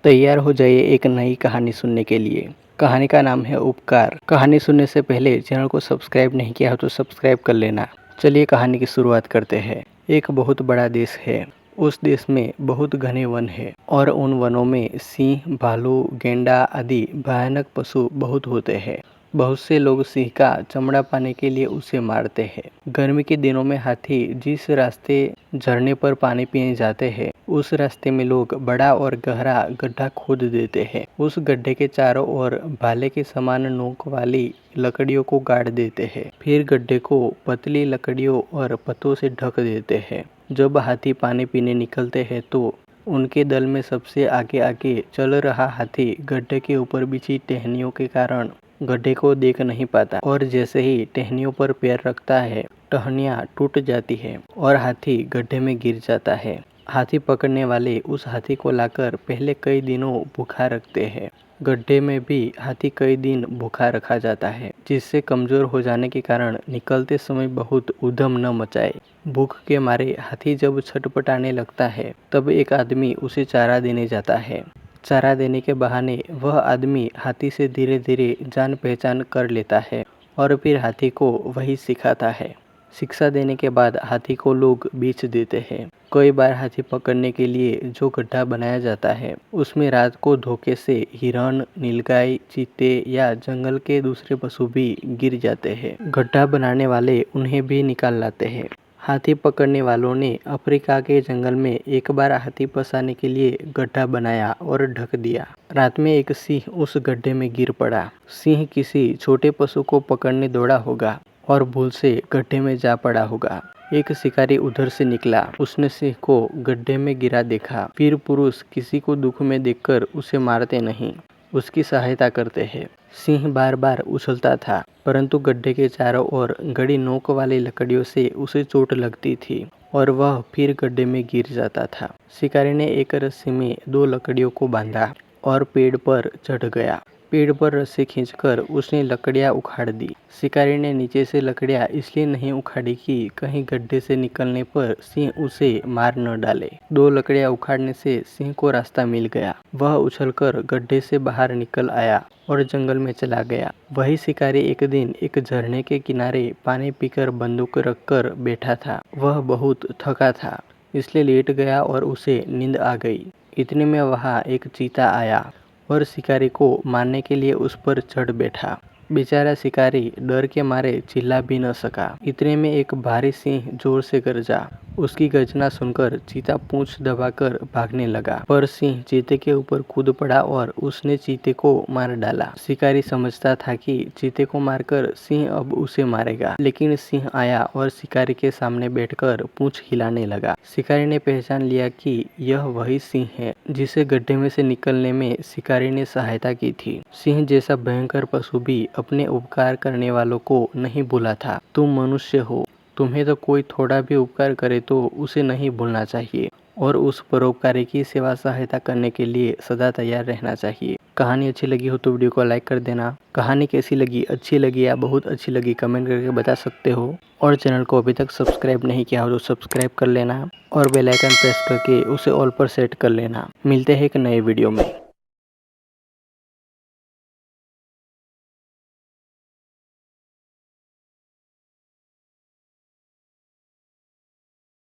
तैयार हो जाइए एक नई कहानी सुनने के लिए। कहानी का नाम है उपकार। कहानी सुनने से पहले चैनल को सब्सक्राइब नहीं किया हो तो सब्सक्राइब कर लेना। चलिए कहानी की शुरुआत करते हैं। एक बहुत बड़ा देश है। उस देश में बहुत घने वन है और उन वनों में सिंह, भालू, गेंडा आदि भयानक पशु बहुत होते हैं। बहुत से लोग सिंह का चमड़ा पाने के लिए उसे मारते हैं। गर्मी के दिनों में हाथी जिस रास्ते झरने पर पानी पीने जाते हैं, उस रास्ते में लोग बड़ा और गहरा गड्ढा खोद देते हैं। उस गड्ढे के चारों ओर भाले के समान नोक वाली लकड़ियों को गाड़ देते हैं। फिर गड्ढे को पतली लकड़ियों और पत्तों से ढक देते हैं। जब हाथी पानी पीने निकलते हैं तो उनके दल में सबसे आगे आगे चल रहा हाथी गड्ढे के ऊपर बिछी टहनियों के कारण गड्ढे को देख नहीं पाता और जैसे ही टहनियों पर पैर रखता है, टहनियाँ टूट जाती है और हाथी गड्ढे में गिर जाता है। हाथी पकड़ने वाले उस हाथी को लाकर पहले कई दिनों भूखा रखते हैं। गड्ढे में भी हाथी कई दिन भूखा रखा जाता है, जिससे कमजोर हो जाने के कारण निकलते समय बहुत उधम न मचाए। भूख के मारे हाथी जब छटपटाने लगता है, तब एक आदमी उसे चारा देने जाता है। चारा देने के बहाने वह आदमी हाथी से धीरे धीरे जान पहचान कर लेता है और फिर हाथी को वही सिखाता है। शिक्षा देने के बाद हाथी को लोग बेच देते हैं। कई बार हाथी पकड़ने के लिए जो गड्ढा बनाया जाता है, उसमें रात को धोखे से हिरण, नीलगाय, चीते या जंगल के दूसरे पशु भी गिर जाते हैं। गड्ढा बनाने वाले उन्हें भी निकाल लाते हैं। हाथी पकड़ने वालों ने अफ्रीका के जंगल में एक बार हाथी फंसाने के लिए गड्ढा बनाया और ढक दिया। रात में एक सिंह उस गड्ढे में गिर पड़ा। सिंह किसी छोटे पशु को पकड़ने दौड़ा होगा और भूल से गड्ढे में जा पड़ा होगा। एक शिकारी उधर से निकला। उसने सिंह को गड्ढे में गिरा देखा। वीर पुरुष किसी को दुख में देखकर उसे मारते नहीं, उसकी सहायता करते हैं। सिंह बार बार उछलता था, परंतु गड्ढे के चारों ओर गड़ी नोक वाली लकड़ियों से उसे चोट लगती थी और वह फिर गड्ढे में गिर जाता था। शिकारी ने एक रस्सी में 2 लकड़ियों को बांधा और पेड़ पर चढ़ गया। पेड़ पर रस्सी खींचकर उसने लकड़ियां उखाड़ दी। शिकारी ने नीचे से लकड़ियां इसलिए नहीं उखाड़ी कि कहीं गड्ढे से निकलने पर सिंह उसे मार न डाले। 2 लकड़ियां उखाड़ने से सिंह को रास्ता मिल गया। वह उछलकर गड्ढे से बाहर निकल आया और जंगल में चला गया। वही शिकारी एक दिन एक झरने के किनारे पानी पीकर बंदूक रखकर बैठा था। वह बहुत थका था, इसलिए लेट गया और उसे नींद आ गई। इतने में वहाँ एक चीता आया और शिकारी को मारने के लिए उस पर चढ़ बैठा। बेचारा शिकारी डर के मारे चिल्ला भी न सका। इतने में एक भारी सिंह जोर से गरजा। उसकी गर्जना सुनकर चीता पूंछ दबाकर भागने लगा, पर सिंह चीते के ऊपर कूद पड़ा और उसने चीते को मार डाला। शिकारी समझता था कि चीते को मारकर सिंह अब उसे मारेगा, लेकिन सिंह आया और शिकारी के सामने बैठकर पूंछ हिलाने लगा। शिकारी ने पहचान लिया कि यह वही सिंह है जिसे गड्ढे में से निकलने में शिकारी ने सहायता की थी। सिंह जैसा भयंकर पशु भी अपने उपकार करने वालों को नहीं भूला था। तुम मनुष्य हो, तुम्हें तो कोई थोड़ा भी उपकार करे तो उसे नहीं भूलना चाहिए और उस परोपकारी की सेवा सहायता करने के लिए सदा तैयार रहना चाहिए। कहानी अच्छी लगी हो तो वीडियो को लाइक कर देना। कहानी कैसी लगी, अच्छी लगी या बहुत अच्छी लगी, कमेंट करके बता सकते हो। और चैनल को अभी तक सब्सक्राइब नहीं किया हो तो सब्सक्राइब कर लेना और बेल आइकन प्रेस करके उसे ऑल पर सेट कर लेना। मिलते हैं एक नए वीडियो में।